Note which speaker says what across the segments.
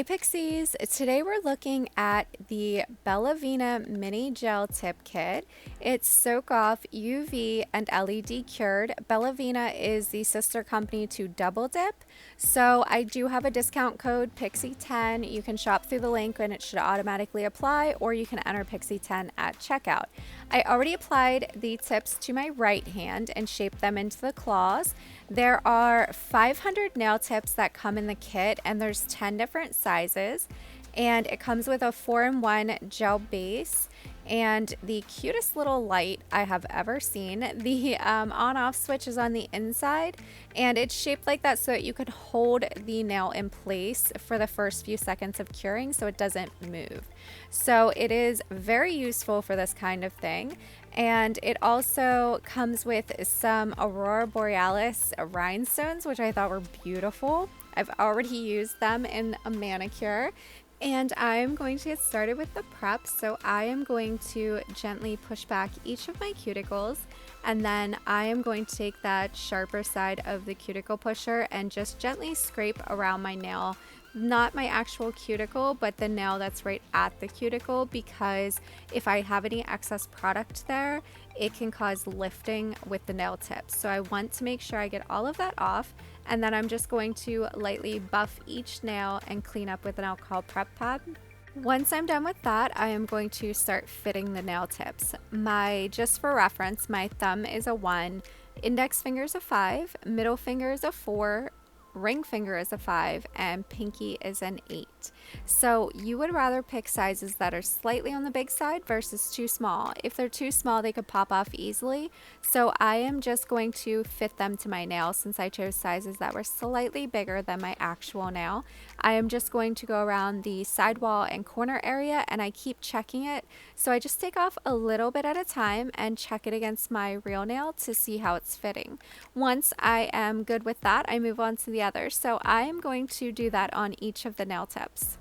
Speaker 1: Hey Pixies! Today we're looking at the BellaVena Mini Gel Tip Kit. It's Soak Off, UV, and LED cured. BellaVena is the sister company to Double Dip. So I do have a discount code Pixie10. You can shop through the link and it should automatically apply, or you can enter Pixie10 at checkout. I already applied the tips to my right hand and shaped them into the claws. There are 500 nail tips that come in the kit, and there's 10 different sizes, and it comes with a 4-in-1 gel base and the cutest little light I have ever seen. The on-off switch is on the inside, and it's shaped like that so that you could hold the nail in place for the first few seconds of curing so it doesn't move. So it is very useful for this kind of thing. And it also comes with some Aurora Borealis rhinestones, which I thought were beautiful. I've already used them in a manicure. And I'm going to get started with the prep. So I am going to gently push back each of my cuticles, and then I am going to take that sharper side of the cuticle pusher and just gently scrape around my nail. Not my actual cuticle, but the nail that's right at the cuticle, because if I have any excess product there, it can cause lifting with the nail tips. So I want to make sure I get all of that off, and then I'm just going to lightly buff each nail and clean up with an alcohol prep pad. Once I'm done with that, I am going to start fitting the nail tips. Just for reference, my thumb is a 1, index finger is a 5, middle finger is a 4, ring finger is a 5, and pinky is an 8. So you would rather pick sizes that are slightly on the big side versus too small. If they're too small, they could pop off easily. So I am just going to fit them to my nail since I chose sizes that were slightly bigger than my actual nail. I am just going to go around the sidewall and corner area, and I keep checking it. So I just take off a little bit at a time and check it against my real nail to see how it's fitting. Once I am good with that, I move on to the other. So I am going to do that on each of the nail tips.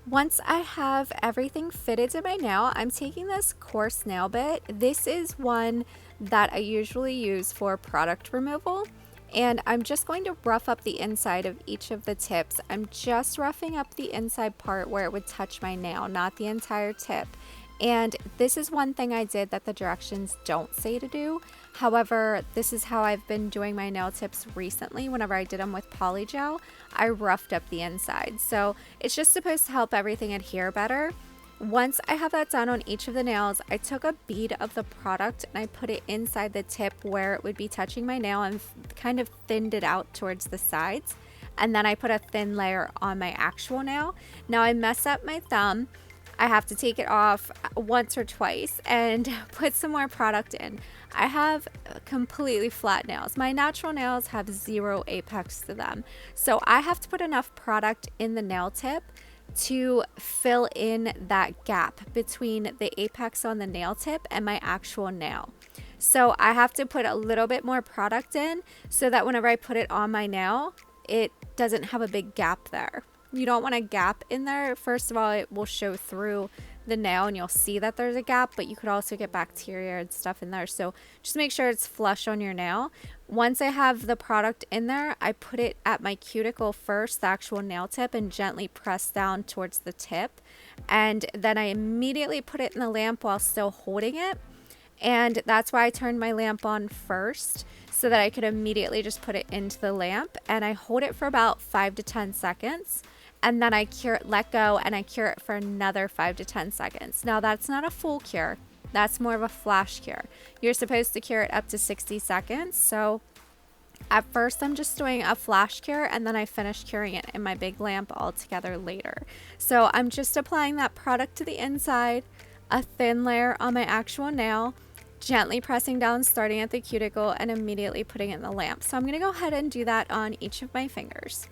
Speaker 1: Once I have everything fitted to my nail, I'm taking this coarse nail bit. This is one that I usually use for product removal, and I'm just going to rough up the inside of each of the tips. I'm just roughing up the inside part where it would touch my nail, not the entire tip. And this is one thing I did that the directions don't say to do. However, this is how I've been doing my nail tips recently. Whenever I did them with polygel, I roughed up the inside. So it's just supposed to help everything adhere better. Once I have that done on each of the nails, I took a bead of the product and I put it inside the tip where it would be touching my nail and kind of thinned it out towards the sides. And then I put a thin layer on my actual nail. Now I mess up my thumb. I have to take it off once or twice and put some more product in. I have completely flat nails. My natural nails have 0 apex to them. So I have to put enough product in the nail tip to fill in that gap between the apex on the nail tip and my actual nail. So I have to put a little bit more product in so that whenever I put it on my nail, it doesn't have a big gap there. You don't want a gap in there. First of all, it will show through the nail and you'll see that there's a gap, but you could also get bacteria and stuff in there. So just make sure it's flush on your nail. Once I have the product in there, I put it at my cuticle first, the actual nail tip, and gently press down towards the tip. And then I immediately put it in the lamp while still holding it. And that's why I turned my lamp on first, so that I could immediately just put it into the lamp. And I hold it for about 5 to 10 seconds. And then I let go, and I cure it for another 5 to 10 seconds. Now that's not a full cure. That's more of a flash cure. You're supposed to cure it up to 60 seconds. So at first I'm just doing a flash cure, and then I finish curing it in my big lamp all together later. So I'm just applying that product to the inside, a thin layer on my actual nail, gently pressing down starting at the cuticle, and immediately putting it in the lamp. So I'm going to go ahead and do that on each of my fingers.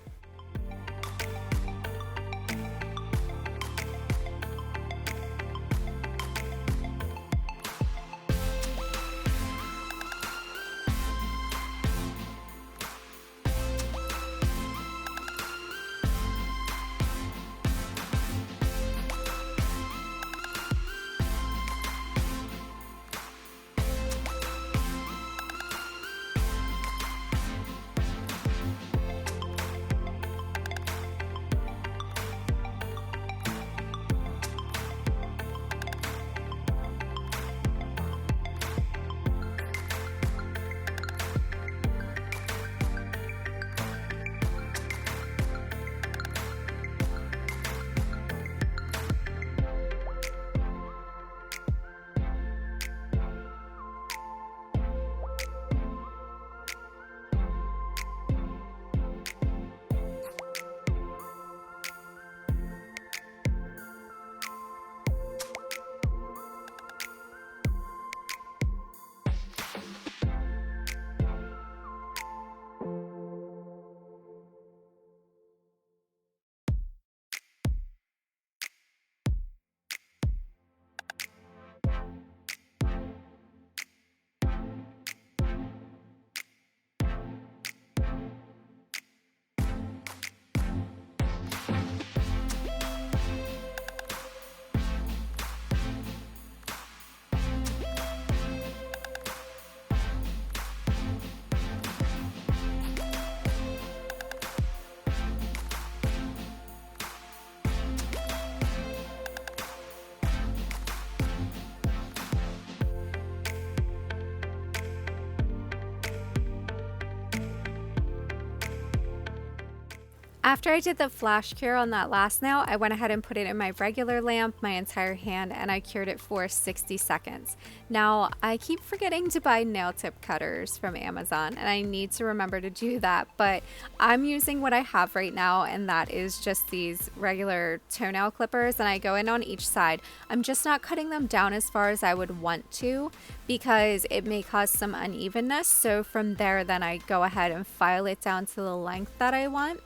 Speaker 1: After I did the flash cure on that last nail, I went ahead and put it in my regular lamp, my entire hand, and I cured it for 60 seconds. Now, I keep forgetting to buy nail tip cutters from Amazon, and I need to remember to do that, but I'm using what I have right now, and that is just these regular toenail clippers, and I go in on each side. I'm just not cutting them down as far as I would want to because it may cause some unevenness, so from there, then I go ahead and file it down to the length that I want.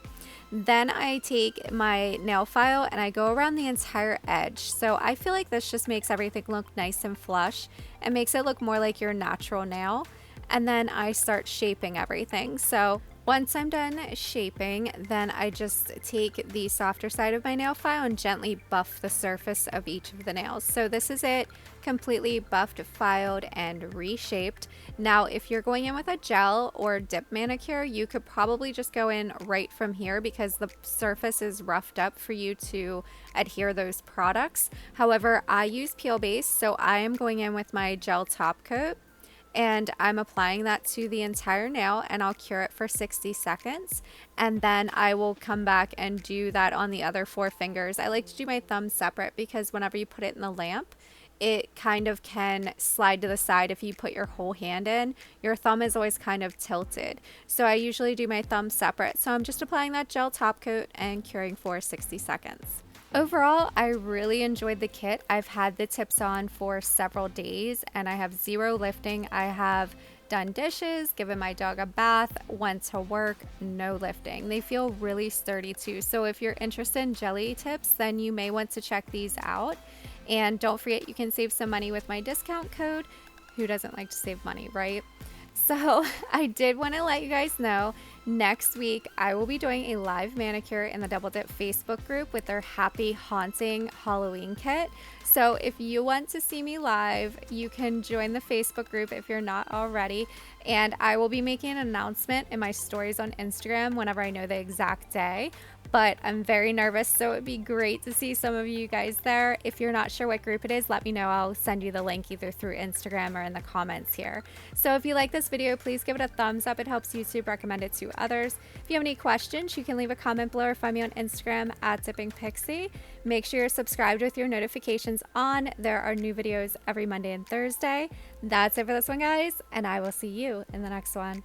Speaker 1: Then I take my nail file and I go around the entire edge. So I feel like this just makes everything look nice and flush and makes it look more like your natural nail. And then I start shaping everything. So once I'm done shaping, then I just take the softer side of my nail file and gently buff the surface of each of the nails. So this is it, completely buffed, filed, and reshaped. Now, if you're going in with a gel or dip manicure, you could probably just go in right from here because the surface is roughed up for you to adhere those products. However, I use peel base, so I am going in with my gel top coat and I'm applying that to the entire nail and I'll cure it for 60 seconds and then I will come back and do that on the other 4 fingers. I like to do my thumb separate because whenever you put it in the lamp, it kind of can slide to the side. If you put your whole hand in, your thumb is always kind of tilted. So I usually do my thumb separate. So I'm just applying that gel top coat and curing for 60 seconds. Overall, I really enjoyed the kit. I've had the tips on for several days and I have 0 lifting. I have done dishes, given my dog a bath, went to work, no lifting. They feel really sturdy too. So if you're interested in jelly tips, then you may want to check these out. And don't forget, you can save some money with my discount code. Who doesn't like to save money, right? So I did want to let you guys know next week I will be doing a live manicure in the Double Dip Facebook group with their Happy Haunting Halloween kit. So if you want to see me live, you can join the Facebook group if you're not already. And I will be making an announcement in my stories on Instagram whenever I know the exact day. But I'm very nervous, so it'd be great to see some of you guys there. If you're not sure what group it is, let me know. I'll send you the link either through Instagram or in the comments here. So if you like this video, please give it a thumbs up. It helps YouTube recommend it to others. If you have any questions, you can leave a comment below or find me on Instagram at DippingPixie. Make sure you're subscribed with your notifications on. There are new videos every Monday and Thursday. That's it for this one, guys, and I will see you in the next one.